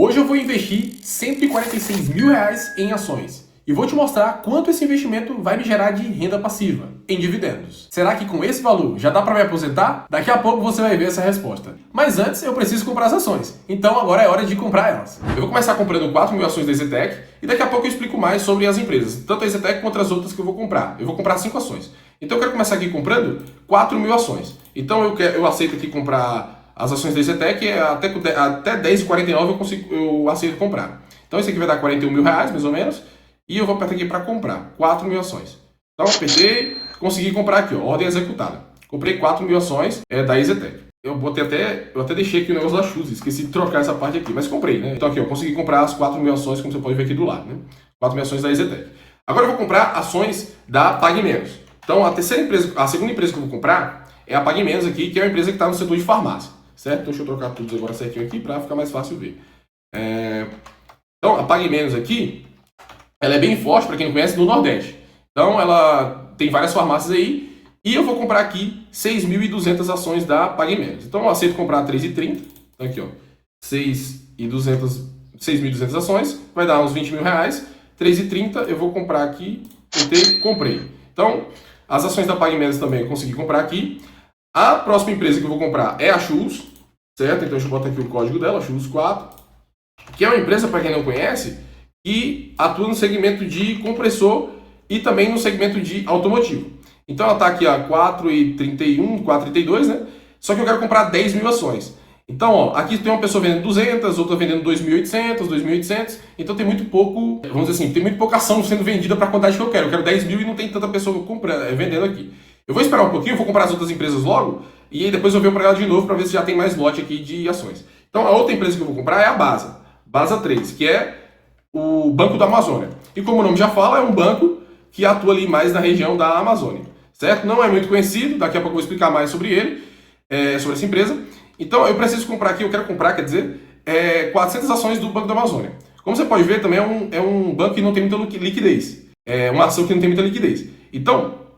Hoje eu vou investir R$ 146.000 em ações e vou te mostrar quanto esse investimento vai me gerar de renda passiva, em dividendos. Será que com esse valor já dá para me aposentar? Daqui a pouco você vai ver essa resposta. Mas antes eu preciso comprar as ações, então agora é hora de comprar elas. Eu vou começar comprando 4.000 ações da EZTEC e daqui a pouco eu explico mais sobre as empresas, tanto a EZTEC quanto as outras que eu vou comprar. Eu vou comprar 5 ações. Então eu quero começar aqui comprando 4.000 ações. Então eu aceito aqui comprar as ações da EZTEC, até R$10,49 eu aceito comprar. Então esse aqui vai dar R$41.000, mais ou menos, e eu vou apertar aqui para comprar 4.000 ações. Então apertei, consegui comprar aqui, ó, ordem executada. Comprei 4.000 ações da EZTEC. Eu até deixei aqui o negócio da Chus, esqueci de trocar essa parte aqui, mas comprei, né? Então aqui, eu consegui comprar as 4.000 ações, como você pode ver aqui do lado, né? 4.000 ações da EZTEC. Agora eu vou comprar ações da PagMenos. Então a segunda empresa que eu vou comprar é a PagMenos aqui, que é uma empresa que está no setor de farmácia. Certo? Então, deixa eu trocar tudo agora certinho aqui para ficar mais fácil ver. Então, a PagMenos aqui, ela é bem forte, para quem não conhece, no Nordeste. Então, ela tem várias farmácias aí e eu vou comprar aqui 6.200 ações da PagMenos. Então, eu aceito comprar 3,30. Então, aqui, ó, 6.200 ações, vai dar uns R$20.000. 3,30 eu vou comprar aqui, comprei. Então, as ações da PagMenos também eu consegui comprar aqui. A próxima empresa que eu vou comprar é a Chus, certo? Então deixa eu botar aqui o código dela, Chus4, que é uma empresa, para quem não conhece, que atua no segmento de compressor e também no segmento de automotivo. Então ela está aqui a 4,31, 4,32, né? Só que eu quero comprar 10.000 ações. Então, ó, aqui tem uma pessoa vendendo 200, outra vendendo 2.800, 2.800. Então tem muito pouco, vamos dizer assim, tem muito pouca ação sendo vendida para a quantidade que eu quero. Eu quero 10.000 e não tem tanta pessoa comprando, vendendo aqui. Eu vou esperar um pouquinho, vou comprar as outras empresas logo e aí depois eu venho para ela de novo para ver se já tem mais lote aqui de ações. Então a outra empresa que eu vou comprar é a Basa 3, que é o Banco da Amazônia. E como o nome já fala, é um banco que atua ali mais na região da Amazônia, certo? Não é muito conhecido, daqui a pouco eu vou explicar mais sobre ele, sobre essa empresa. Então eu preciso comprar aqui, eu quero comprar, quer dizer, 400 ações do Banco da Amazônia. Como você pode ver, também é um banco que não tem muita liquidez. É uma ação que não tem muita liquidez. Então,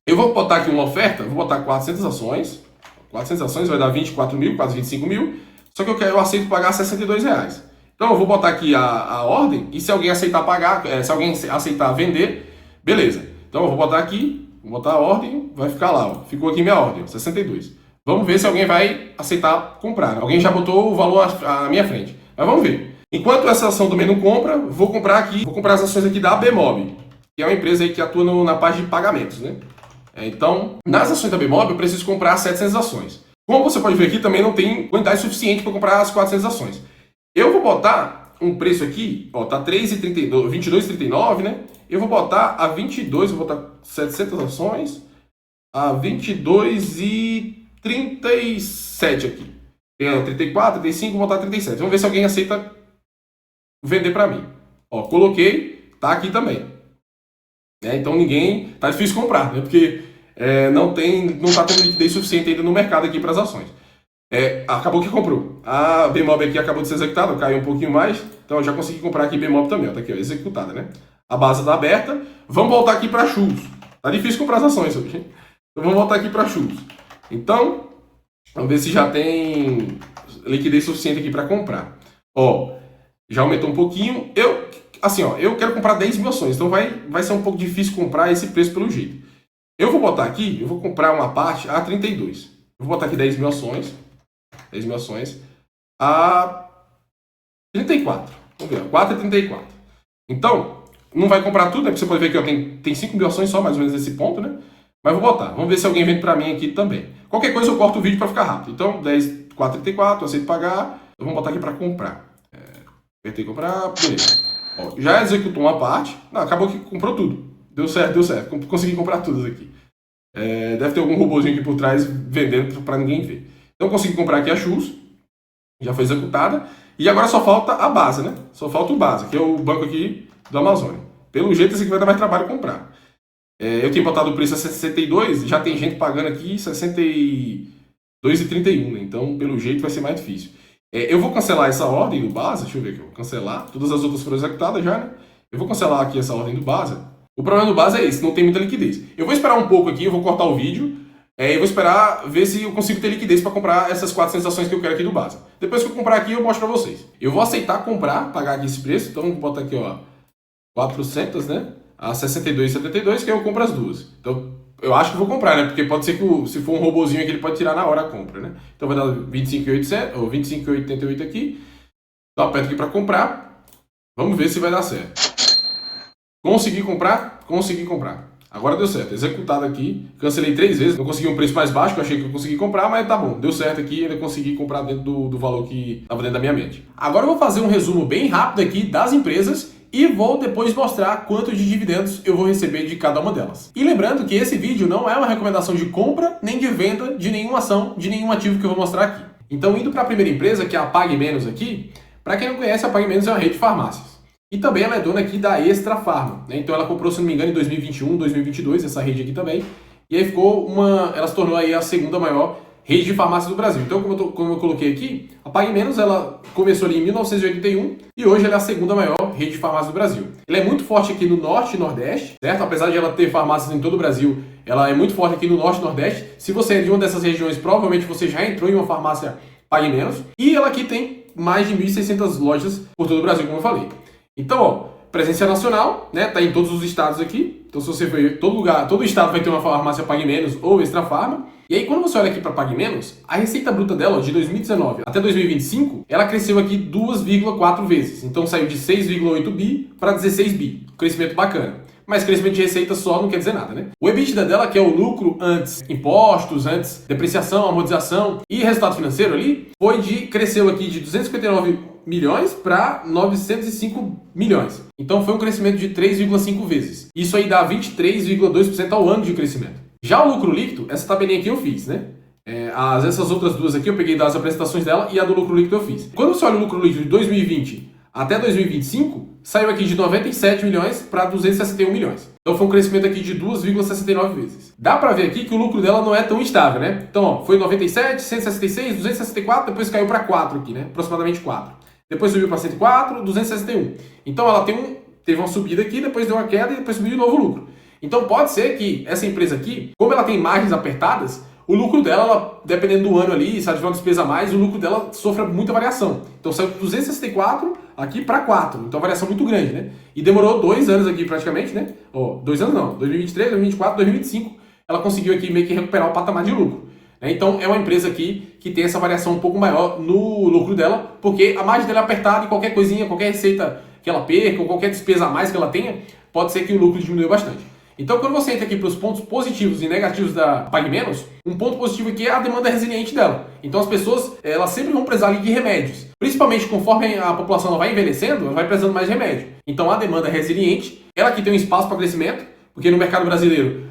eu vou botar aqui uma oferta, vou botar 400 ações. 400 ações vai dar 24.000, quase 25.000. Só que eu aceito pagar R$62. Então eu vou botar aqui a ordem e se alguém aceitar pagar, se alguém aceitar vender, beleza. Então eu vou botar aqui, vou botar a ordem, vai ficar lá, ó. Ficou aqui minha ordem, 62. Vamos ver se alguém vai aceitar comprar. Alguém já botou o valor à minha frente. Mas vamos ver. Enquanto essa ação também não compra, vou comprar as ações aqui da Bemob, que é uma empresa aí que atua na parte de pagamentos, né? Então, nas ações da Bemob eu preciso comprar 700 ações. Como você pode ver aqui, também não tem quantidade suficiente para comprar as 400 ações. Eu vou botar um preço aqui, ó, tá 22,39, né? Eu vou botar a 22, vou botar 700 ações a 22,37 aqui. Tem 34, 35, vou botar 37. Vamos ver se alguém aceita vender para mim. Ó, coloquei, tá aqui também. Então ninguém, tá difícil comprar, né? Porque não tá tendo liquidez suficiente ainda no mercado aqui para as ações. Acabou que comprou. A Bemob aqui acabou de ser executada, caiu um pouquinho mais, então eu já consegui comprar aqui Bemob também, ó, tá aqui, ó, executada, né? A base tá aberta. Vamos voltar aqui para Chus. Tá difícil comprar as ações hoje, hein? Então vamos voltar aqui para Chus. Então, vamos ver se já tem liquidez suficiente aqui para comprar. Ó, já aumentou um pouquinho. Eu quero comprar 10.000 ações, então vai ser um pouco difícil comprar esse preço pelo jeito. Eu vou botar aqui, eu vou comprar uma parte a 32. Eu vou botar aqui 10.000 ações. 10.000 ações a 34. Vamos ver, 4,34. Então, não vai comprar tudo, né? Porque você pode ver que tem 5.000 ações só, mais ou menos nesse ponto, né? Mas vou botar. Vamos ver se alguém vende para mim aqui também. Qualquer coisa eu corto o vídeo para ficar rápido. Então, 4,34, aceito pagar. Eu vou botar aqui para comprar. Apertei comprar, beleza. Ó, já executou uma parte. Não, acabou que comprou tudo. Deu certo. Consegui comprar tudo aqui. Deve ter algum robôzinho aqui por trás vendendo para ninguém ver. Então consegui comprar aqui a Chus. Já foi executada. E agora só falta a Basa, né? Só falta o Basa, que é o banco aqui do Amazônia. Pelo jeito esse aqui vai dar mais trabalho comprar. Eu tinha botado o preço a 62, já tem gente pagando aqui 62,31, né? Então pelo jeito vai ser mais difícil. Eu vou cancelar essa ordem do Basa, deixa eu ver aqui, eu vou cancelar. Todas as outras foram executadas já, né? Eu vou cancelar aqui essa ordem do Basa. O problema do Basa é esse, não tem muita liquidez. Eu vou esperar um pouco aqui, eu vou cortar o vídeo Eu vou esperar ver se eu consigo ter liquidez para comprar essas 400 ações que eu quero aqui do Basa. Depois que eu comprar aqui, eu mostro para vocês. Eu vou aceitar comprar, pagar aqui esse preço. Então, vou botar aqui, ó, 400, né? A 62,72, que aí eu compro as duas. Então, eu acho que vou comprar, né? Porque pode ser que se for um robozinho aqui, ele pode tirar na hora a compra, né? Então, vai dar 25,800 ou 25,88 aqui. Então, aperto aqui para comprar. Vamos ver se vai dar certo. Consegui comprar? Consegui comprar. Agora deu certo, executado aqui, cancelei 3 vezes, não consegui um preço mais baixo, que eu achei que eu consegui comprar, mas tá bom, deu certo aqui, eu consegui comprar dentro do valor que estava dentro da minha mente. Agora eu vou fazer um resumo bem rápido aqui das empresas e vou depois mostrar quanto de dividendos eu vou receber de cada uma delas. E lembrando que esse vídeo não é uma recomendação de compra nem de venda de nenhuma ação, de nenhum ativo que eu vou mostrar aqui. Então indo para a primeira empresa, que é a Pague Menos aqui, para quem não conhece, a Pague Menos é uma rede de farmácias. E também ela é dona aqui da Extra Farma, né? Então ela comprou, se não me engano, em 2021, 2022, essa rede aqui também. E aí ela se tornou aí a segunda maior rede de farmácias do Brasil. Então, como eu coloquei aqui, a Pague Menos, ela começou ali em 1981 e hoje ela é a segunda maior rede de farmácias do Brasil. Ela é muito forte aqui no Norte e Nordeste, certo? Apesar de ela ter farmácias em todo o Brasil, ela é muito forte aqui no Norte e Nordeste. Se você é de uma dessas regiões, provavelmente você já entrou em uma farmácia Pague Menos. E ela aqui tem mais de 1.600 lojas por todo o Brasil, como eu falei. Então, ó, presença nacional, né? Tá em todos os estados aqui. Então, se você for todo lugar, todo estado vai ter uma farmácia Pague Menos ou Extra Farma. E aí, quando você olha aqui para Pague Menos, a receita bruta dela, ó, de 2019 até 2025, ela cresceu aqui 2,4 vezes. Então, saiu de 6,8 bi para 16 bi. Crescimento bacana. Mas crescimento de receita só não quer dizer nada, né? O EBITDA dela, que é o lucro antes impostos, antes depreciação, amortização e resultado financeiro ali, cresceu aqui de 259 milhões para 905 milhões. Então foi um crescimento de 3,5 vezes. Isso aí dá 23,2% ao ano de crescimento. Já o lucro líquido, essa tabelinha aqui eu fiz, né? Essas outras duas aqui eu peguei das apresentações dela e a do lucro líquido eu fiz. Quando você olha o lucro líquido de 2020 até 2025, saiu aqui de 97 milhões para 261 milhões. Então foi um crescimento aqui de 2,69 vezes. Dá para ver aqui que o lucro dela não é tão estável, né? Então, ó, foi 97, 166, 264, depois caiu para 4 aqui, né? Aproximadamente 4. Depois subiu para 104, 261. Então ela teve uma subida aqui, depois deu uma queda e depois subiu de novo o lucro. Então pode ser que essa empresa aqui, como ela tem margens apertadas, o lucro dela, dependendo do ano ali, se ela tiver uma despesa a mais, o lucro dela sofre muita variação. Então saiu de 264 aqui para 4. Então variação muito grande, né? E demorou 2 anos aqui praticamente, né? 2 anos não, 2023, 2024, 2025, ela conseguiu aqui meio que recuperar o patamar de lucro. Então é uma empresa aqui que tem essa variação um pouco maior no lucro dela, porque a margem dela é apertada e qualquer coisinha, qualquer receita que ela perca ou qualquer despesa a mais que ela tenha, pode ser que o lucro diminua bastante. Então, quando você entra aqui para os pontos positivos e negativos da Pague Menos, um ponto positivo aqui é a demanda resiliente dela. Então, as pessoas elas sempre vão precisar ali de remédios. Principalmente conforme a população ela vai envelhecendo, ela vai precisando mais de remédio. Então, a demanda é resiliente, ela aqui tem um espaço para crescimento, porque no mercado brasileiro,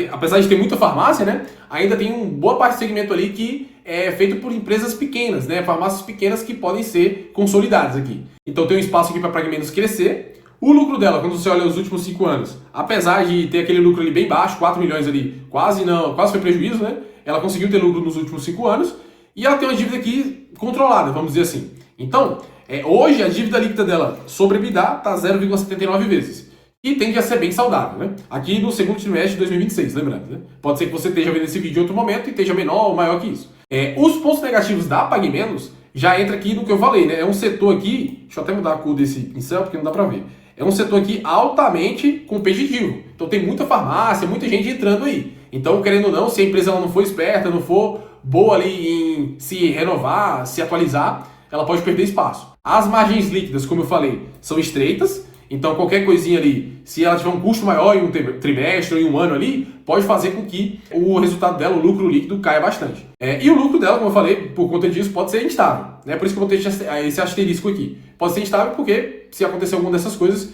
apesar de ter muita farmácia, né, ainda tem uma boa parte do segmento ali que é feito por empresas pequenas, né, farmácias pequenas que podem ser consolidadas aqui. Então, tem um espaço aqui para a Pague Menos crescer. O lucro dela, quando você olha os últimos 5 anos, apesar de ter aquele lucro ali bem baixo, 4 milhões ali, quase foi prejuízo, né? Ela conseguiu ter lucro nos últimos 5 anos e ela tem uma dívida aqui controlada, vamos dizer assim. Então, hoje a dívida líquida dela sobre EBITDA está 0,79 vezes. E tende a ser bem saudável, né? Aqui no segundo trimestre de 2026, lembrando, né? Pode ser que você esteja vendo esse vídeo em outro momento e esteja menor ou maior que isso. Os pontos negativos da Pague Menos já entra aqui no que eu falei, né? É um setor aqui, deixa eu até mudar a cor desse pincel porque não dá pra ver. É um setor aqui altamente competitivo. Então tem muita farmácia, muita gente entrando aí. Então, querendo ou não, se a empresa ela não for esperta, não for boa ali em se renovar, se atualizar, ela pode perder espaço. As margens líquidas, como eu falei, são estreitas. Então, qualquer coisinha ali, se ela tiver um custo maior em um trimestre ou em um ano ali, pode fazer com que o resultado dela, o lucro líquido, caia bastante. E o lucro dela, como eu falei, por conta disso, pode ser instável. Né? Por isso que eu vou ter esse asterisco aqui. Pode ser instável porque, se acontecer alguma dessas coisas,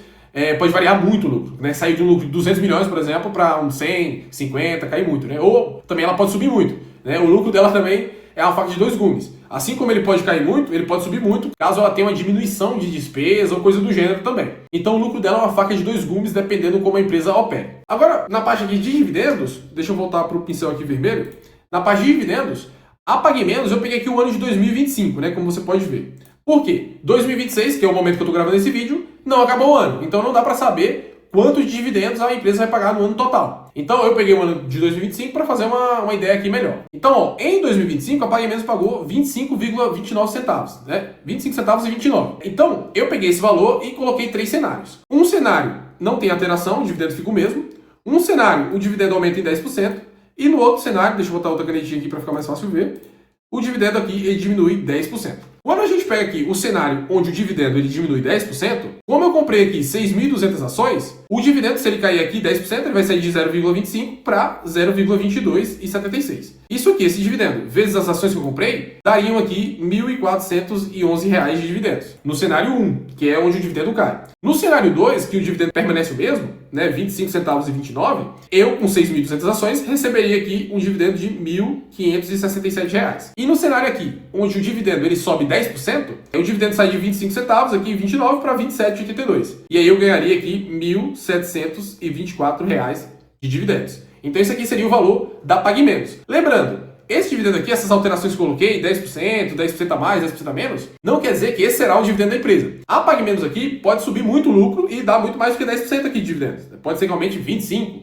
pode variar muito o lucro. Né? Sair de um lucro de 200 milhões, por exemplo, para uns 100, 50, cair muito. Né? Ou também ela pode subir muito. Né? O lucro dela também é uma faca de 2 gumes. Assim como ele pode cair muito, ele pode subir muito, caso ela tenha uma diminuição de despesa ou coisa do gênero também. Então o lucro dela é uma faca de 2 gumes, dependendo como a empresa opera. Agora, na parte aqui de dividendos, deixa eu voltar para o pincel aqui vermelho. Na parte de dividendos, a Pague Menos, eu peguei aqui o ano de 2025, né, como você pode ver. Por quê? 2026, que é o momento que eu estou gravando esse vídeo, não acabou o ano. Então não dá para saber quanto de dividendos a empresa vai pagar no ano total. Então eu peguei o ano de 2025 para fazer uma ideia aqui melhor. Então, ó, em 2025 a PagMenos pagou 25,29 centavos, né? 25 centavos e 29. Então, eu peguei esse valor e coloquei 3 cenários. Um cenário não tem alteração, o dividendo fica o mesmo. Um cenário, o dividendo aumenta em 10%. E no outro cenário, deixa eu botar outra canetinha aqui para ficar mais fácil ver, o dividendo aqui ele diminui 10%. Quando a gente pega aqui o cenário onde o dividendo ele diminui 10%, como eu comprei aqui 6.200 ações, o dividendo, se ele cair aqui 10%, ele vai sair de 0,25 para 0,22,76. Isso aqui, esse dividendo, vezes as ações que eu comprei, dariam aqui R$ 1.411 de dividendos. No cenário 1, que é onde o dividendo cai. No cenário 2, que o dividendo permanece o mesmo, né, 25 centavos e 29, eu com 6.200 ações receberia aqui um dividendo de R$ 1.567. E no cenário aqui, onde o dividendo ele sobe 10%, o dividendo sai de 25 centavos aqui 29 para 27,82. E aí eu ganharia aqui R$ 1.724 de dividendos. Então esse aqui seria o valor da PagMenos. Lembrando, esse dividendo aqui, essas alterações que eu coloquei, 10%, 10% a mais, 10% a menos, não quer dizer que esse será o dividendo da empresa. A PagMenos aqui pode subir muito o lucro e dar muito mais do que 10% aqui de dividendos. Pode ser que aumente 25%,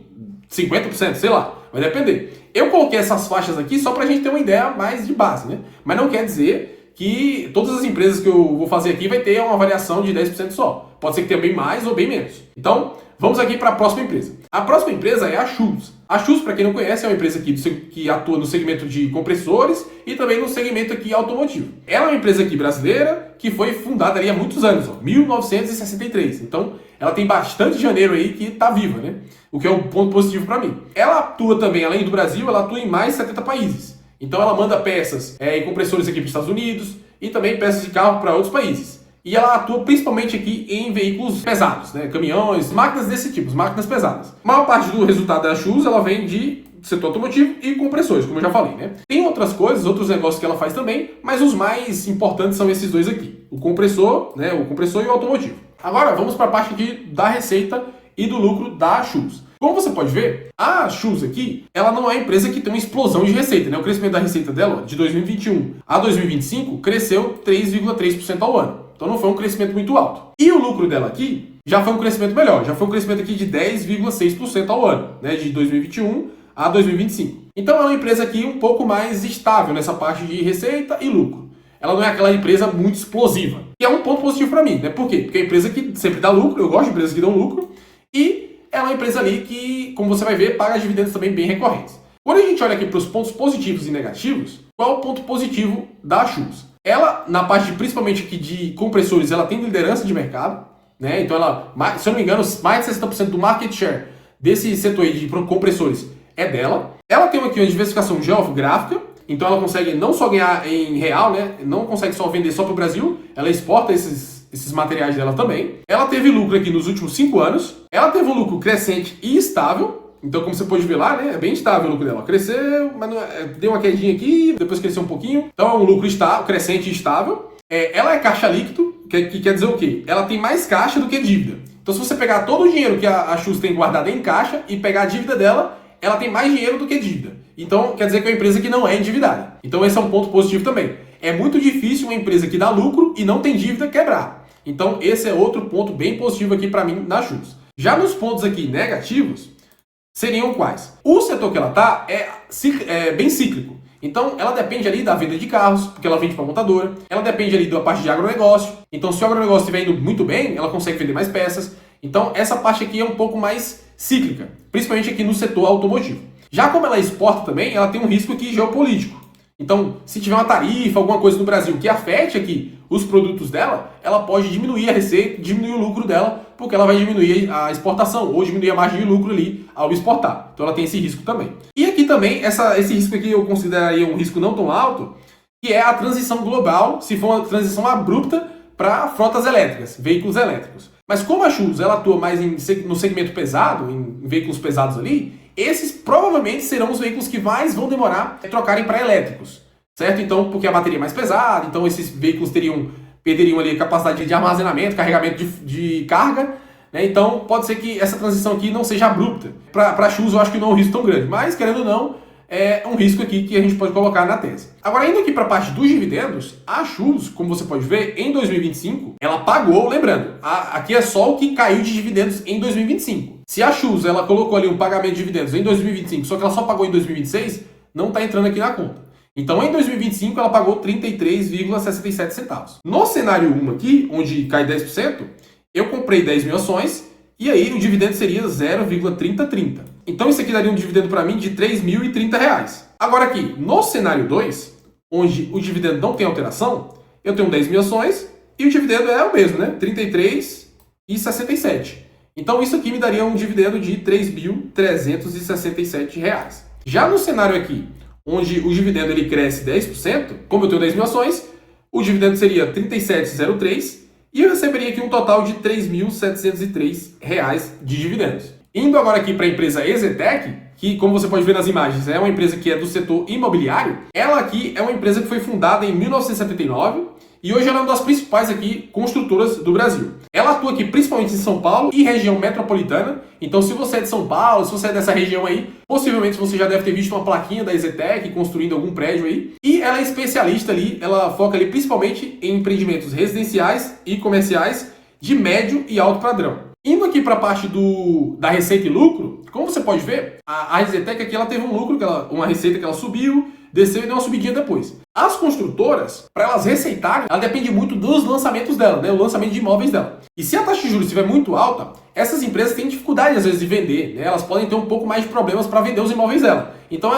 50%, sei lá, vai depender. Eu coloquei essas faixas aqui só para a gente ter uma ideia mais de base, né? Mas não quer dizer que todas as empresas que eu vou fazer aqui vai ter uma variação de 10% só. Pode ser que tenha bem mais ou bem menos. Então, vamos aqui para a próxima empresa. A próxima empresa é a Shoes. A Shoes, para quem não conhece, é uma empresa que atua no segmento de compressores e também no segmento aqui automotivo. Ela é uma empresa aqui brasileira que foi fundada ali há muitos anos, 1963. Então, ela tem bastante janeiro aí que está viva, né? O que é um ponto positivo para mim. Ela atua também, além do Brasil, ela atua em mais de 70 países. Então, ela manda peças e compressores aqui para os Estados Unidos e também peças de carro para outros países. E ela atua principalmente aqui em veículos pesados, né? Caminhões, máquinas desse tipo, máquinas pesadas. A maior parte do resultado da Shoes, ela vem de setor automotivo e compressores, como eu já falei, né? Tem outras coisas, outros negócios que ela faz também, mas os mais importantes são esses dois aqui. O compressor, né? O compressor e o automotivo. Agora, vamos para a parte aqui da receita e do lucro da Shoes. Como você pode ver, a Shoes aqui, ela não é uma empresa que tem uma explosão de receita, né? O crescimento da receita dela, de 2021 a 2025, cresceu 3,3% ao ano. Então não foi um crescimento muito alto. E o lucro dela aqui já foi um crescimento melhor, já foi um crescimento aqui de 10,6% ao ano, né? De 2021 a 2025. Então é uma empresa aqui um pouco mais estável nessa parte de receita e lucro. Ela não é aquela empresa muito explosiva. E é um ponto positivo para mim, né? Por quê? Porque é uma empresa que sempre dá lucro, eu gosto de empresas que dão lucro, e é uma empresa ali que, como você vai ver, paga dividendos também bem recorrentes. Quando a gente olha aqui para os pontos positivos e negativos, qual é o ponto positivo da Shoes? Ela, na parte principalmente aqui de compressores, ela tem liderança de mercado, né? Então ela, se eu não me engano, mais de 60% do market share desse setor aí de compressores é dela. Ela tem aqui uma diversificação geográfica, então ela consegue não só ganhar em real, né? Não consegue só vender só para o Brasil, ela exporta esses materiais dela também. Ela teve lucro aqui nos últimos 5 anos, ela teve um lucro crescente e estável. Então, como você pode ver lá, né, é bem estável o lucro dela. Cresceu, mas deu uma quedinha aqui, depois cresceu um pouquinho. Então, é um lucro estável, crescente e estável. Ela é caixa líquido, que quer dizer o quê? Ela tem mais caixa do que dívida. Então, se você pegar todo o dinheiro que a Shoes tem guardado em caixa e pegar a dívida dela, ela tem mais dinheiro do que dívida. Então, quer dizer que é uma empresa que não é endividada. Então, esse é um ponto positivo também. É muito difícil uma empresa que dá lucro e não tem dívida quebrar. Então, esse é outro ponto bem positivo aqui para mim na Shoes. Já nos pontos aqui negativos, seriam quais? O setor que ela está é bem cíclico. Então, ela depende ali da venda de carros, porque ela vende para montadora. Ela depende ali da parte de agronegócio. Então, se o agronegócio estiver indo muito bem, ela consegue vender mais peças. Então, essa parte aqui é um pouco mais cíclica, principalmente aqui no setor automotivo. Já como ela exporta também, ela tem um risco aqui geopolítico. Então, se tiver uma tarifa, alguma coisa no Brasil que afete aqui os produtos dela, ela pode diminuir a receita, diminuir o lucro dela, porque ela vai diminuir a exportação ou diminuir a margem de lucro ali ao exportar. Então ela tem esse risco também. E aqui também, esse risco aqui eu consideraria um risco não tão alto, que é a transição global, se for uma transição abrupta para frotas elétricas, veículos elétricos. Mas como a Shoes ela atua mais no segmento pesado, em veículos pesados ali, esses provavelmente serão os veículos que mais vão demorar a trocarem para elétricos, certo? Então, porque a bateria é mais pesada, então esses veículos perderiam ali a capacidade de armazenamento, carregamento de carga, né? Então, pode ser que essa transição aqui não seja abrupta. Para a Shoes, eu acho que não é um risco tão grande, mas, querendo ou não, é um risco aqui que a gente pode colocar na tese. Agora, indo aqui para a parte dos dividendos, a Chus, como você pode ver, em 2025, ela pagou, lembrando, aqui é só o que caiu de dividendos em 2025. Se a Chus, ela colocou ali um pagamento de dividendos em 2025, só que ela só pagou em 2026, não está entrando aqui na conta. Então, em 2025, ela pagou 33,67 centavos. No cenário 1 aqui, onde cai 10%, eu comprei 10 mil ações e aí o dividendo seria 0,3030. Então, isso aqui daria um dividendo para mim de R$ 3.030. Agora aqui, no cenário 2, onde o dividendo não tem alteração, eu tenho 10 mil ações e o dividendo é o mesmo, né? 33,67. Então, isso aqui me daria um dividendo de R$ 3.367. Já no cenário aqui, onde o dividendo ele cresce 10%, como eu tenho 10 mil ações, o dividendo seria 37,03 e eu receberia aqui um total de R$ 3.703 de dividendos. Indo agora aqui para a empresa EZTEC, que como você pode ver nas imagens, é uma empresa que é do setor imobiliário. Ela aqui é uma empresa que foi fundada em 1979 e hoje ela é uma das principais aqui construtoras do Brasil. Ela atua aqui principalmente em São Paulo e região metropolitana. Então, se você é de São Paulo, se você é dessa região aí, possivelmente você já deve ter visto uma plaquinha da EZTEC construindo algum prédio aí. E ela é especialista ali, ela foca ali principalmente em empreendimentos residenciais e comerciais de médio e alto padrão. Indo aqui para a parte da receita e lucro, como você pode ver, a EZTEC aqui ela teve um lucro, uma receita que ela subiu, desceu e deu uma subidinha depois. As construtoras, para elas receitarem, ela depende muito dos lançamentos dela, né? O lançamento de imóveis dela. E se a taxa de juros estiver muito alta, essas empresas têm dificuldade às vezes de vender, né? Elas podem ter um pouco mais de problemas para vender os imóveis dela. Então,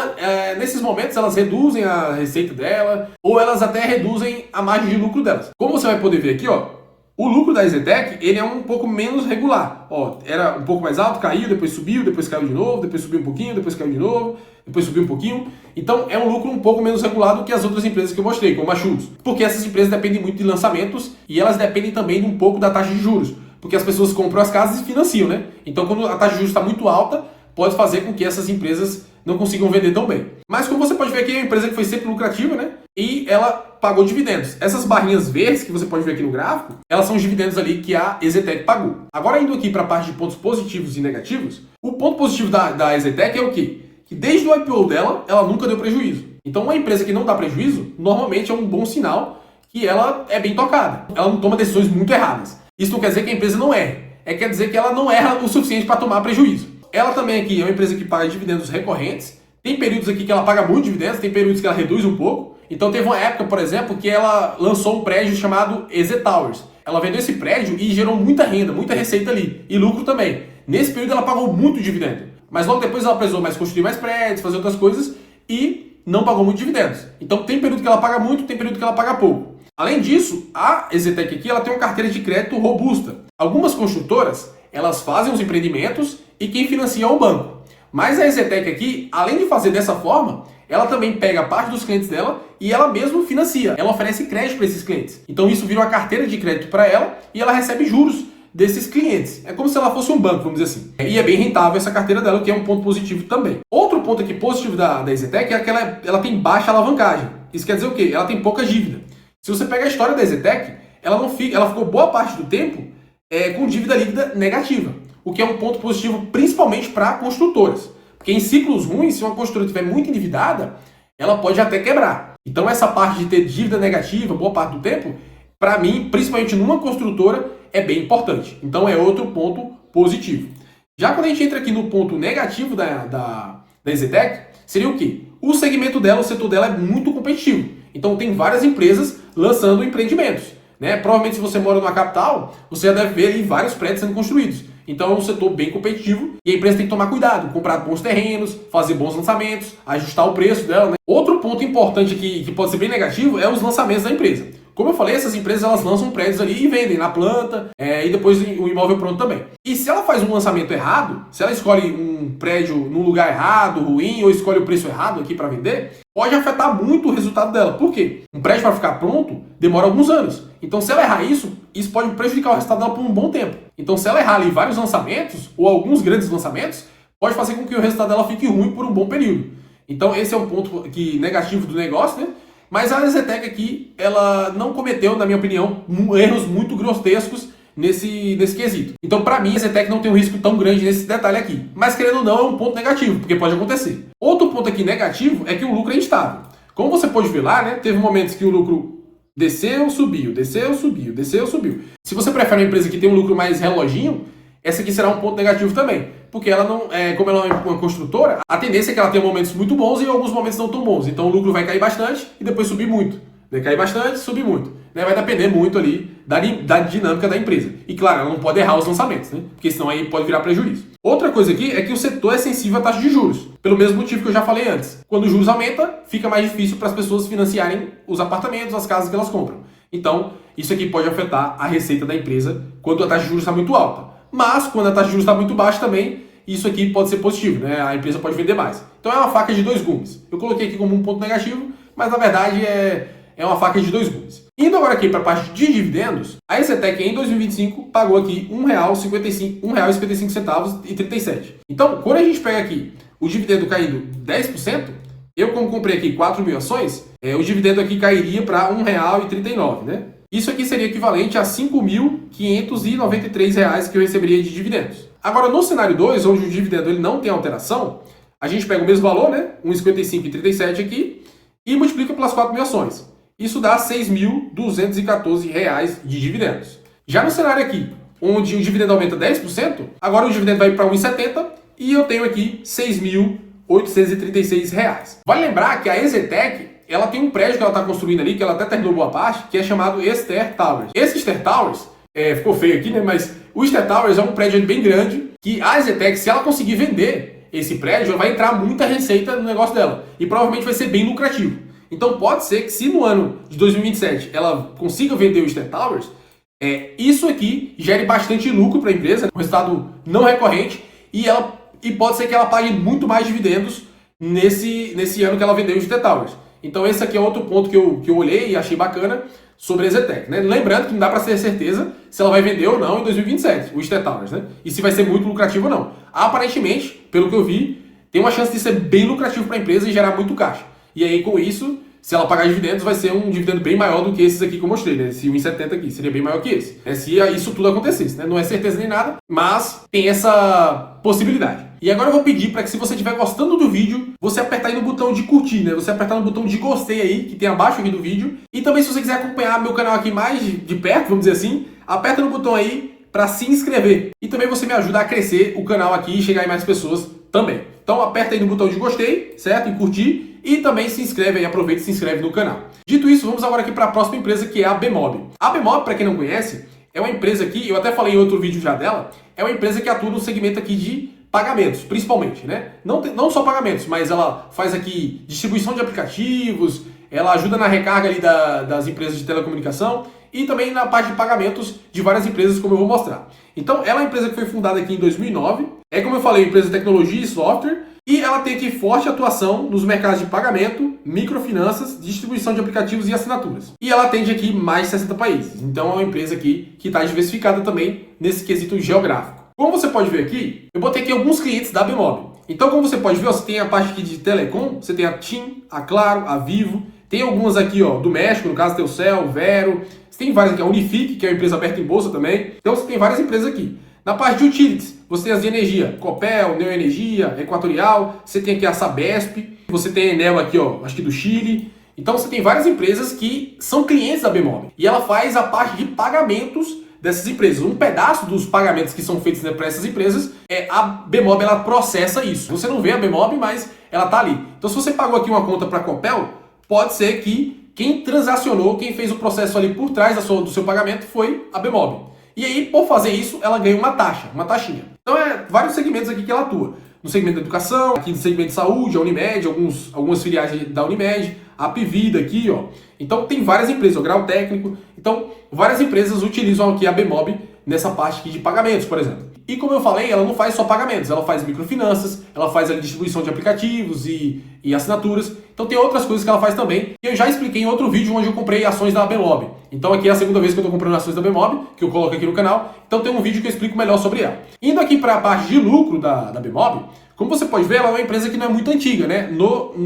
nesses momentos, elas reduzem a receita dela, ou elas até reduzem a margem de lucro delas. Como você vai poder ver aqui, ó, o lucro da EZTEC, ele é um pouco menos regular. Ó, era um pouco mais alto, caiu, depois subiu, depois caiu de novo, depois subiu um pouquinho, depois caiu de novo, depois subiu um pouquinho. Então, é um lucro um pouco menos regular do que as outras empresas que eu mostrei, como a Chus. Porque essas empresas dependem muito de lançamentos e elas dependem também de um pouco da taxa de juros. Porque as pessoas compram as casas e financiam, né? Então, quando a taxa de juros está muito alta, pode fazer com que essas empresas não consigam vender tão bem. Mas como você pode ver aqui, é uma empresa que foi sempre lucrativa, né? E ela pagou dividendos. Essas barrinhas verdes que você pode ver aqui no gráfico, elas são os dividendos ali que a EZTEC pagou. Agora, indo aqui para a parte de pontos positivos e negativos, o ponto positivo da EZTEC é o quê? Que desde o IPO dela, ela nunca deu prejuízo. Então, uma empresa que não dá prejuízo, normalmente é um bom sinal que ela é bem tocada. Ela não toma decisões muito erradas. Isso não quer dizer que a empresa não erre. Quer dizer que ela não erra o suficiente para tomar prejuízo. Ela também aqui é uma empresa que paga dividendos recorrentes. Tem períodos aqui que ela paga muito dividendos, tem períodos que ela reduz um pouco. Então teve uma época, por exemplo, que ela lançou um prédio chamado EZ Towers. Ela vendeu esse prédio e gerou muita renda, muita receita ali. E lucro também. Nesse período ela pagou muito dividendo. Mas logo depois ela precisou mais construir mais prédios, fazer outras coisas e não pagou muito dividendos. Então tem período que ela paga muito, tem período que ela paga pouco. Além disso, a EZTEC aqui ela tem uma carteira de crédito robusta. Algumas construtoras, elas fazem os empreendimentos e quem financia é o banco. Mas a EZTEC aqui, além de fazer dessa forma, ela também pega parte dos clientes dela e ela mesma financia. Ela oferece crédito para esses clientes. Então isso vira uma carteira de crédito para ela e ela recebe juros desses clientes. É como se ela fosse um banco, vamos dizer assim. E é bem rentável essa carteira dela, que é um ponto positivo também. Outro ponto aqui positivo da EZTEC é que ela tem baixa alavancagem. Isso quer dizer o quê? Ela tem pouca dívida. Se você pega a história da EZTEC, ela ficou boa parte do tempo com dívida líquida negativa. O que é um ponto positivo principalmente para construtoras. Porque em ciclos ruins, se uma construtora estiver muito endividada, ela pode até quebrar. Então essa parte de ter dívida negativa boa parte do tempo, para mim, principalmente numa construtora, é bem importante. Então é outro ponto positivo. Já quando a gente entra aqui no ponto negativo da EZTEC, seria o quê? O segmento dela, o setor dela é muito competitivo. Então tem várias empresas lançando empreendimentos, né? Provavelmente se você mora numa capital, você já deve ver ali vários prédios sendo construídos. Então é um setor bem competitivo e a empresa tem que tomar cuidado, comprar bons terrenos, fazer bons lançamentos, ajustar o preço dela, né? Outro ponto importante aqui, que pode ser bem negativo, é os lançamentos da empresa. Como eu falei, essas empresas elas lançam prédios ali e vendem na planta e depois o imóvel pronto também. E se ela faz um lançamento errado, se ela escolhe um prédio num lugar errado, ruim, ou escolhe o preço errado aqui para vender, pode afetar muito o resultado dela. Por quê? Um prédio para ficar pronto demora alguns anos. Então se ela errar isso pode prejudicar o resultado dela por um bom tempo. Então se ela errar ali vários lançamentos, ou alguns grandes lançamentos, pode fazer com que o resultado dela fique ruim por um bom período. Então esse é um ponto negativo do negócio, né? Mas a EZTEC aqui, ela não cometeu, na minha opinião, erros muito grotescos nesse quesito. Então, para mim, a EZTEC não tem um risco tão grande nesse detalhe aqui. Mas, querendo ou não, é um ponto negativo, porque pode acontecer. Outro ponto aqui negativo é que o lucro é instável. Como você pode ver lá, né, teve momentos que o lucro desceu, subiu, desceu, subiu, desceu, subiu. Se você prefere uma empresa que tem um lucro mais reloginho, essa aqui será um ponto negativo também. Porque ela não, como ela é uma construtora, a tendência é que ela tenha momentos muito bons e alguns momentos não tão bons. Então o lucro vai cair bastante e depois subir muito. Vai cair bastante, subir muito. Vai depender muito ali da dinâmica da empresa. E claro, ela não pode errar os lançamentos, né? Porque senão aí pode virar prejuízo. Outra coisa aqui é que o setor é sensível à taxa de juros. Pelo mesmo motivo que eu já falei antes. Quando os juros aumentam, fica mais difícil para as pessoas financiarem os apartamentos, as casas que elas compram. Então, isso aqui pode afetar a receita da empresa quando a taxa de juros está muito alta. Mas, quando a taxa de juros está muito baixa também, isso aqui pode ser positivo, né? A empresa pode vender mais. Então é uma faca de dois gumes. Eu coloquei aqui como um ponto negativo, mas na verdade é uma faca de dois gumes. Indo agora aqui para a parte de dividendos, a EZTEC em 2025 pagou aqui R$ 1,55 e 37. Então, quando a gente pega aqui o dividendo caindo 10%, eu como comprei aqui 4.000 ações, o dividendo aqui cairia para R$ 1,39, né? Isso aqui seria equivalente a R$ 5.593 que eu receberia de dividendos. Agora, no cenário 2, onde o dividendo ele não tem alteração, a gente pega o mesmo valor, né? R$ 1,55 e 37 aqui, e multiplica pelas 4.000 ações. Isso dá R$ 6.214 de dividendos. Já no cenário aqui, onde o dividendo aumenta 10%, agora o dividendo vai para R$ 1,70 e eu tenho aqui R$ 6.836. Vale lembrar que a EZTEC, ela tem um prédio que ela está construindo ali, que ela até terminou boa parte, que é chamado Ster Towers. Esse Ster Towers, ficou feio aqui, né? Mas o Ster Towers é um prédio bem grande, que a EZTEC, se ela conseguir vender esse prédio, ela vai entrar muita receita no negócio dela. E provavelmente vai ser bem lucrativo. Então pode ser que se no ano de 2027 ela consiga vender o Ster Towers, isso aqui gere bastante lucro para a empresa, um resultado não recorrente, e pode ser que ela pague muito mais dividendos nesse ano que ela vendeu o Ster Towers. Então esse aqui é outro ponto que eu olhei e achei bacana sobre a EZTEC, né? Lembrando que não dá para ter certeza se ela vai vender ou não em 2027, o Ster Towers, né? E se vai ser muito lucrativo ou não. Aparentemente, pelo que eu vi, tem uma chance de ser bem lucrativo para a empresa e gerar muito caixa. E aí, com isso, se ela pagar dividendos, vai ser um dividendo bem maior do que esses aqui que eu mostrei, né? Esse 1,70 aqui seria bem maior que esse. Se isso tudo acontecesse, né? Não é certeza nem nada, mas tem essa possibilidade. E agora eu vou pedir para que, se você estiver gostando do vídeo, você apertar aí no botão de curtir, né? Você apertar no botão de gostei aí, que tem abaixo aqui do vídeo. E também, se você quiser acompanhar meu canal aqui mais de perto, vamos dizer assim, aperta no botão aí para se inscrever. E também você me ajuda a crescer o canal aqui e chegar em mais pessoas também. Então aperta aí no botão de gostei, certo? Em curtir. E também se inscreve aí, aproveita e se inscreve no canal. Dito isso, vamos agora aqui para a próxima empresa, que é a Bemob. A Bemob, para quem não conhece, é uma empresa que, eu até falei em outro vídeo já dela, é uma empresa que atua no segmento aqui de pagamentos, principalmente, né? Não só pagamentos, mas ela faz aqui distribuição de aplicativos, ela ajuda na recarga ali das empresas de telecomunicação e também na parte de pagamentos de várias empresas, como eu vou mostrar. Então, ela é uma empresa que foi fundada aqui em 2009, como eu falei, empresa de tecnologia e software, e ela tem aqui forte atuação nos mercados de pagamento, microfinanças, distribuição de aplicativos e assinaturas. E ela atende aqui mais de 60 países. Então é uma empresa aqui que está diversificada também nesse quesito geográfico. Como você pode ver aqui, eu botei aqui alguns clientes da Bemob. Então, como você pode ver, você tem a parte aqui de telecom, você tem a TIM, a Claro, a Vivo, tem algumas aqui do México, no caso Telcel, Vero, você tem várias aqui, a Unifique, que é uma empresa aberta em bolsa também. Então você tem várias empresas aqui. Na parte de utilities, você tem as de energia, Copel, Neoenergia, Equatorial, você tem aqui a Sabesp, você tem a Enel aqui, acho que do Chile. Então você tem várias empresas que são clientes da Bemob. E ela faz a parte de pagamentos dessas empresas. Um pedaço dos pagamentos que são feitos, né, para essas empresas, a Bemob ela processa isso. Você não vê a Bemob, mas ela tá ali. Então se você pagou aqui uma conta para Copel, pode ser que quem transacionou, quem fez o processo ali por trás do seu pagamento foi a Bemob. E aí, por fazer isso, ela ganha uma taxinha. Então, vários segmentos aqui que ela atua. No segmento da educação, aqui no segmento de saúde, a Unimed, algumas filiais da Unimed, a Apvida aqui, Então, tem várias empresas, o Grau Técnico. Então, várias empresas utilizam aqui a Bemob nessa parte aqui de pagamentos, por exemplo. E como eu falei, ela não faz só pagamentos, ela faz microfinanças, ela faz a distribuição de aplicativos e assinaturas. Então tem outras coisas que ela faz também. E eu já expliquei em outro vídeo onde eu comprei ações da Bemob. Então aqui é a segunda vez que eu estou comprando ações da Bemob, que eu coloco aqui no canal. Então tem um vídeo que eu explico melhor sobre ela. Indo aqui para a parte de lucro da Bemob, como você pode ver, ela é uma empresa que não é muito antiga, né?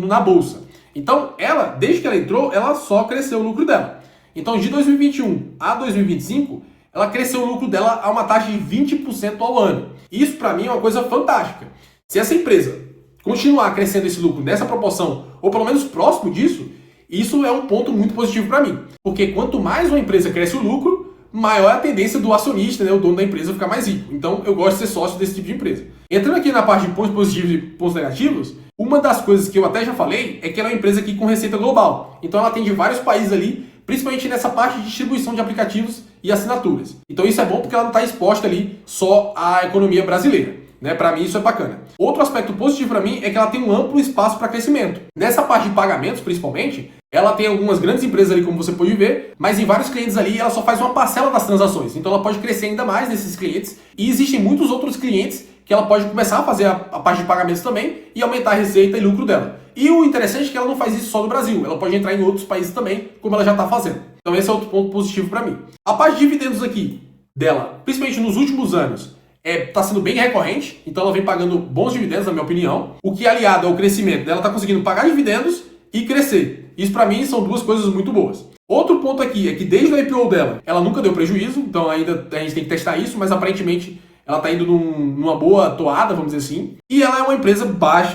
Na bolsa. Então ela, desde que ela entrou, ela só cresceu o lucro dela. Então de 2021 a 2025, ela cresceu o lucro dela a uma taxa de 20% ao ano. Isso para mim é uma coisa fantástica. Se essa empresa continuar crescendo esse lucro nessa proporção, ou pelo menos próximo disso, isso é um ponto muito positivo para mim. Porque quanto mais uma empresa cresce o lucro, maior é a tendência do acionista, né, o dono da empresa, ficar mais rico. Então eu gosto de ser sócio desse tipo de empresa. Entrando aqui na parte de pontos positivos e pontos negativos, uma das coisas que eu até já falei é que ela é uma empresa aqui com receita global. Então ela atende vários países ali, principalmente nessa parte de distribuição de aplicativos e assinaturas. Então isso é bom porque ela não está exposta ali só à economia brasileira. Né? Para mim isso é bacana. Outro aspecto positivo para mim é que ela tem um amplo espaço para crescimento. Nessa parte de pagamentos, principalmente, ela tem algumas grandes empresas ali, como você pode ver, mas em vários clientes ali ela só faz uma parcela das transações. Então ela pode crescer ainda mais nesses clientes e existem muitos outros clientes que ela pode começar a fazer a parte de pagamentos também e aumentar a receita e lucro dela. E o interessante é que ela não faz isso só no Brasil, ela pode entrar em outros países também, como ela já está fazendo. Então esse é outro ponto positivo para mim. A parte de dividendos aqui dela, principalmente nos últimos anos, está sendo bem recorrente, então ela vem pagando bons dividendos, na minha opinião, o que aliado ao crescimento dela está conseguindo pagar dividendos e crescer. Isso para mim são duas coisas muito boas. Outro ponto aqui é que desde o IPO dela, ela nunca deu prejuízo, então ainda a gente tem que testar isso, mas aparentemente ela está indo numa boa toada, vamos dizer assim, e ela é uma empresa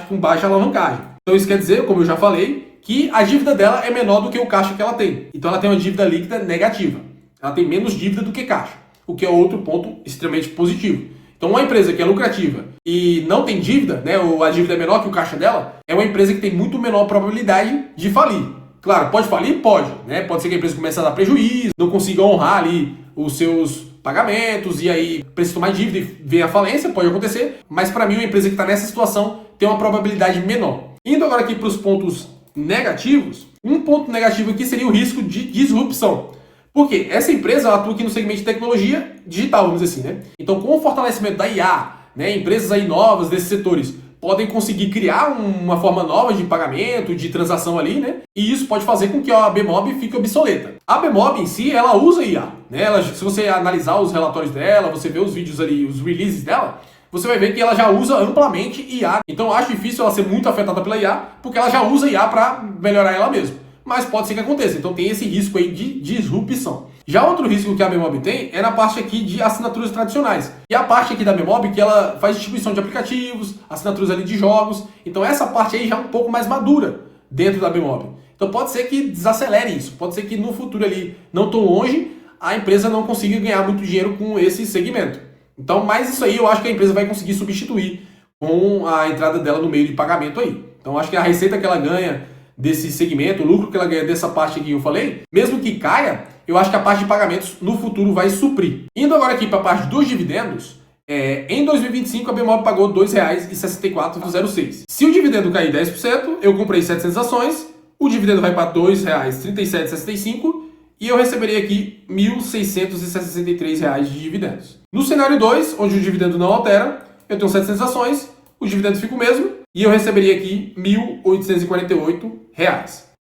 com baixa alavancagem. Então isso quer dizer, como eu já falei, que a dívida dela é menor do que o caixa que ela tem. Então ela tem uma dívida líquida negativa. Ela tem menos dívida do que caixa, o que é outro ponto extremamente positivo. Então uma empresa que é lucrativa e não tem dívida, né, ou a dívida é menor que o caixa dela, é uma empresa que tem muito menor probabilidade de falir. Claro, pode falir? Pode. Né? Pode ser que a empresa comece a dar prejuízo, não consiga honrar ali os seus pagamentos e aí precisa tomar dívida e ver a falência, pode acontecer, mas para mim uma empresa que está nessa situação tem uma probabilidade menor. Indo agora aqui para os pontos negativos, um ponto negativo aqui seria o risco de disrupção. Porque essa empresa ela atua aqui no segmento de tecnologia digital, vamos dizer assim, né? Então, com o fortalecimento da IA, né, empresas aí novas desses setores podem conseguir criar uma forma nova de pagamento, de transação ali, né? E isso pode fazer com que a Bemob fique obsoleta. A Bemob em si, ela usa IA, né? Se você analisar os relatórios dela, você vê os vídeos ali, os releases dela, você vai ver que ela já usa amplamente IA. Então, eu acho difícil ela ser muito afetada pela IA, porque ela já usa IA para melhorar ela mesma. Mas pode ser que aconteça, então tem esse risco aí de disrupção. Já outro risco que a Bemob tem é na parte aqui de assinaturas tradicionais. E a parte aqui da Bemob que ela faz distribuição de aplicativos, assinaturas ali de jogos. Então essa parte aí já é um pouco mais madura dentro da Bemob. Então pode ser que desacelere isso, pode ser que no futuro ali, não tão longe, a empresa não consiga ganhar muito dinheiro com esse segmento. Então, mas isso aí eu acho que a empresa vai conseguir substituir com a entrada dela no meio de pagamento aí. Então acho que a receita que ela ganha desse segmento, o lucro que ela ganha dessa parte aqui que eu falei, mesmo que caia, eu acho que a parte de pagamentos no futuro vai suprir. Indo agora aqui para a parte dos dividendos, em 2025 a Bemob pagou R$ 2,6406. Se o dividendo cair 10%, eu comprei 700 ações, o dividendo vai para R$ 2,3765 e eu receberei aqui R$ 1.663 de dividendos. No cenário 2, onde o dividendo não altera, eu tenho 700 ações, o dividendo fica o mesmo, e eu receberia aqui R$ 1.848.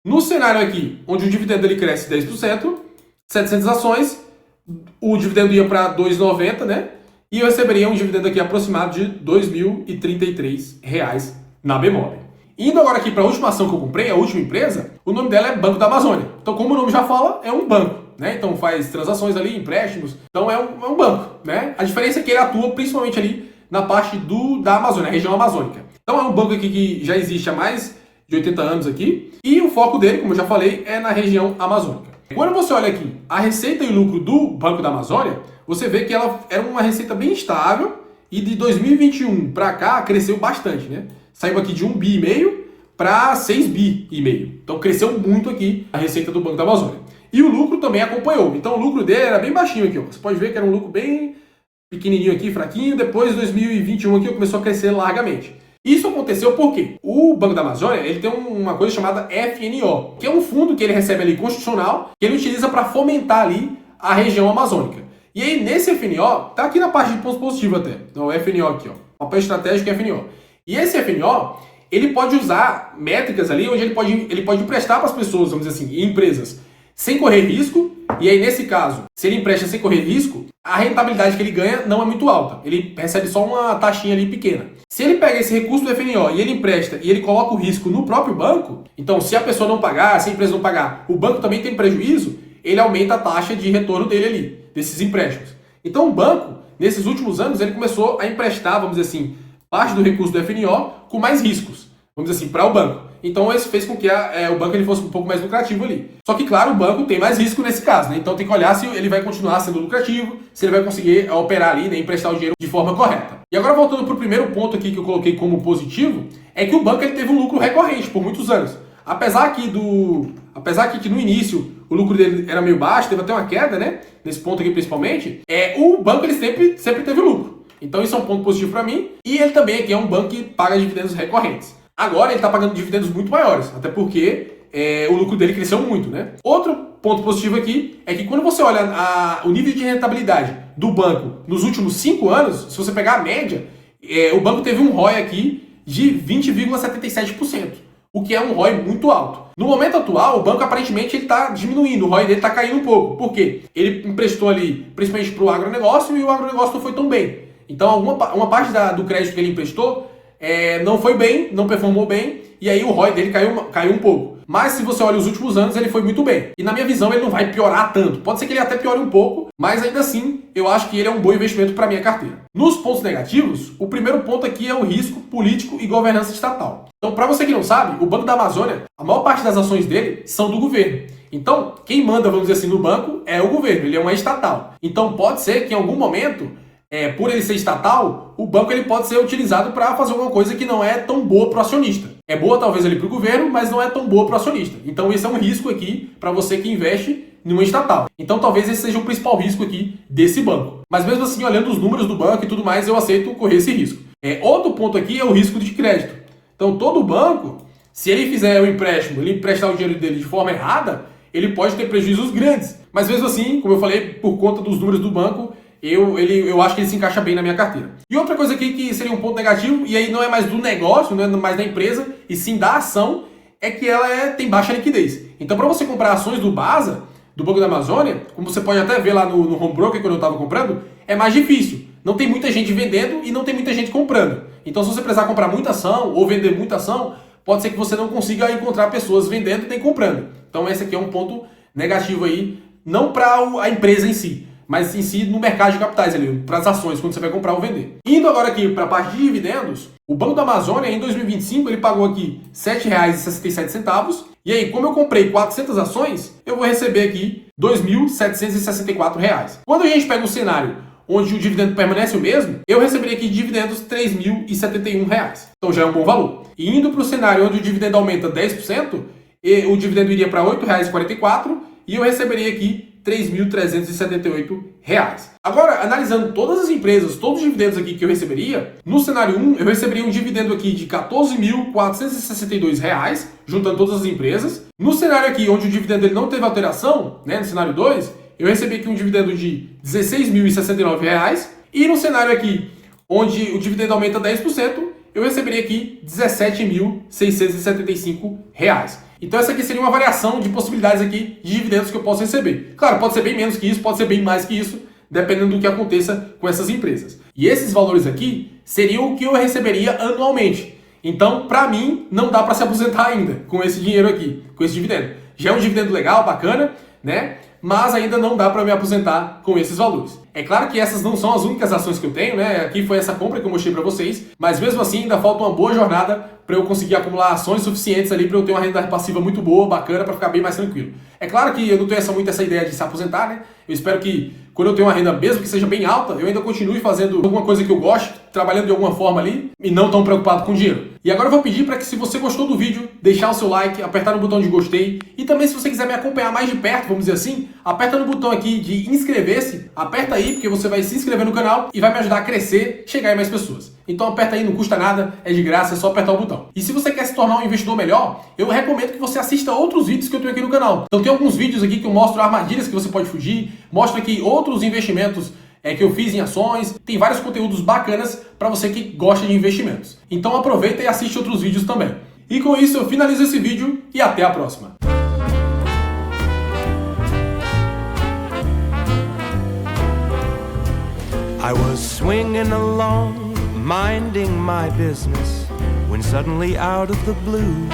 No cenário aqui, onde o dividendo ele cresce 10%, 700 ações, o dividendo ia para R$ 2,90, né? E eu receberia um dividendo aqui aproximado de R$ 2.033 na Bemob. Indo agora aqui para a última ação que eu comprei, a última empresa, o nome dela é Banco da Amazônia. Então, como o nome já fala, é um banco, né? Então faz transações ali, empréstimos. Então é um banco, né? A diferença é que ele atua principalmente ali na parte da Amazônia, a região amazônica. Então é um banco aqui que já existe há mais de 80 anos aqui, e o foco dele, como eu já falei, é na região amazônica. Quando você olha aqui a receita e lucro do Banco da Amazônia, você vê que ela era uma receita bem estável, e de 2021 para cá cresceu bastante, né? Saiu aqui de 1,5 bi para 6,5 bi. Então cresceu muito aqui a receita do Banco da Amazônia. E o lucro também acompanhou. Então o lucro dele era bem baixinho aqui, ó. Você pode ver que era um lucro bem pequenininho aqui, fraquinho. Depois de 2021 aqui começou a crescer largamente. Isso aconteceu porque o Banco da Amazônia ele tem uma coisa chamada FNO, que é um fundo que ele recebe ali constitucional, que ele utiliza para fomentar ali a região amazônica. E aí nesse FNO, tá aqui na parte de pontos positivos até, então o FNO aqui, ó, papel estratégico FNO. E esse FNO, ele pode usar métricas ali, onde ele pode emprestar para as pessoas, vamos dizer assim, empresas, sem correr risco. E aí nesse caso, se ele empresta sem correr risco, a rentabilidade que ele ganha não é muito alta. Ele recebe só uma taxinha ali pequena. Se ele pega esse recurso do FNO e ele empresta e ele coloca o risco no próprio banco, então se a pessoa não pagar, se a empresa não pagar, o banco também tem prejuízo, ele aumenta a taxa de retorno dele ali. desses empréstimos. Então o banco, nesses últimos anos, ele começou a emprestar, vamos dizer assim, parte do recurso do FNO com mais riscos, vamos dizer assim, para o banco. Então isso fez com que o banco ele fosse um pouco mais lucrativo ali. Só que, claro, o banco tem mais risco nesse caso, né? Então tem que olhar se ele vai continuar sendo lucrativo, se ele vai conseguir operar ali, né, emprestar o dinheiro de forma correta. E agora voltando para o primeiro ponto aqui que eu coloquei como positivo, é que o banco ele teve um lucro recorrente por muitos anos. Apesar que no início o lucro dele era meio baixo, teve até uma queda, né? Nesse ponto aqui principalmente, o banco ele sempre teve lucro. Então isso é um ponto positivo para mim. E ele também aqui é um banco que paga dividendos recorrentes. Agora ele está pagando dividendos muito maiores, até porque o lucro dele cresceu muito, né? Outro ponto positivo aqui é que quando você olha o nível de rentabilidade do banco nos últimos 5 anos, se você pegar a média, o banco teve um ROI aqui de 20,77%, o que é um ROI muito alto. No momento atual, o banco aparentemente está diminuindo, o ROI dele está caindo um pouco. Por quê? Ele emprestou ali, principalmente para o agronegócio, e o agronegócio não foi tão bem. Então uma parte do crédito que ele emprestou não foi bem, não performou bem, e aí o ROI dele caiu um pouco. Mas se você olha os últimos anos, ele foi muito bem. E na minha visão, ele não vai piorar tanto. Pode ser que ele até piore um pouco, mas ainda assim, eu acho que ele é um bom investimento para minha carteira. Nos pontos negativos, o primeiro ponto aqui é o risco político e governança estatal. Então, para você que não sabe, o Banco da Amazônia, a maior parte das ações dele são do governo. Então, quem manda, vamos dizer assim, no banco é o governo, ele é uma estatal. Então, pode ser que em algum momento, por ele ser estatal, o banco ele pode ser utilizado para fazer alguma coisa que não é tão boa para o acionista. É boa talvez ali para o governo, mas não é tão boa para o acionista. Então esse é um risco aqui para você que investe numa estatal. Então talvez esse seja o principal risco aqui desse banco. Mas mesmo assim, olhando os números do banco e tudo mais, eu aceito correr esse risco. Outro ponto aqui é o risco de crédito. Então todo banco, se ele fizer o empréstimo, ele emprestar o dinheiro dele de forma errada, ele pode ter prejuízos grandes. Mas mesmo assim, como eu falei, por conta dos números do banco, eu acho que ele se encaixa bem na minha carteira. E outra coisa aqui que seria um ponto negativo, e aí não é mais do negócio, não é mais da empresa, e sim da ação, é que ela tem baixa liquidez. Então para você comprar ações do BASA, do Banco da Amazônia, como você pode até ver lá no Home Broker quando eu estava comprando, é mais difícil. Não tem muita gente vendendo e não tem muita gente comprando. Então se você precisar comprar muita ação ou vender muita ação, pode ser que você não consiga encontrar pessoas vendendo nem comprando. Então esse aqui é um ponto negativo aí, não para a empresa em si, mas em si no mercado de capitais ali, para as ações, quando você vai comprar ou vender. Indo agora aqui para a parte de dividendos, o Banco da Amazônia em 2025 ele pagou aqui R$ 7,67, e aí como eu comprei 400 ações, eu vou receber aqui R$ 2.764. Quando a gente pega um cenário onde o dividendo permanece o mesmo, eu receberia aqui dividendos R$ 3.071. Então já é um bom valor. E indo para o cenário onde o dividendo aumenta 10%, o dividendo iria para R$ 8,44 e eu receberia aqui R$ 3.378. Agora, analisando todas as empresas, todos os dividendos aqui que eu receberia, no cenário 1, eu receberia um dividendo aqui de R$ 14.462, juntando todas as empresas. No cenário aqui, onde o dividendo ele não teve alteração, né, no cenário 2, eu recebi aqui um dividendo de R$ 16.069. E no cenário aqui, onde o dividendo aumenta 10%, eu receberia aqui R$ 17.675. Então essa aqui seria uma variação de possibilidades aqui de dividendos que eu posso receber. Claro, pode ser bem menos que isso, pode ser bem mais que isso, dependendo do que aconteça com essas empresas. E esses valores aqui seriam o que eu receberia anualmente. Então, para mim, não dá para se aposentar ainda com esse dinheiro aqui, com esse dividendo. Já é um dividendo legal, bacana, né? Mas ainda não dá para me aposentar com esses valores. É claro que essas não são as únicas ações que eu tenho, né? Aqui foi essa compra que eu mostrei para vocês, mas mesmo assim ainda falta uma boa jornada para eu conseguir acumular ações suficientes ali para eu ter uma renda passiva muito boa, bacana, para ficar bem mais tranquilo. É claro que eu não tenho muito essa ideia de se aposentar, né? Eu espero que quando eu tenho uma renda mesmo que seja bem alta, eu ainda continue fazendo alguma coisa que eu goste, trabalhando de alguma forma ali e não tão preocupado com dinheiro. E agora eu vou pedir para que, se você gostou do vídeo, deixar o seu like, apertar no botão de gostei e também, se você quiser me acompanhar mais de perto, vamos dizer assim, aperta no botão aqui de inscrever-se, aperta aí porque você vai se inscrever no canal e vai me ajudar a crescer, chegar em mais pessoas. Então aperta aí, não custa nada, é de graça, é só apertar o botão. E se você quer se tornar um investidor melhor, eu recomendo que você assista outros vídeos que eu tenho aqui no canal. Então tem alguns vídeos aqui que eu mostro armadilhas que você pode fugir, mostro aqui outros investimentos que eu fiz em ações, tem vários conteúdos bacanas para você que gosta de investimentos. Então aproveita e assiste outros vídeos também. E com isso eu finalizo esse vídeo e até a próxima. I was swinging along, minding my business, when suddenly out of the blue